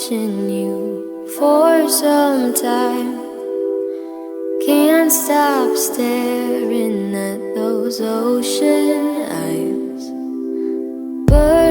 watching you for some time. Can't stop staring at those ocean eyes. But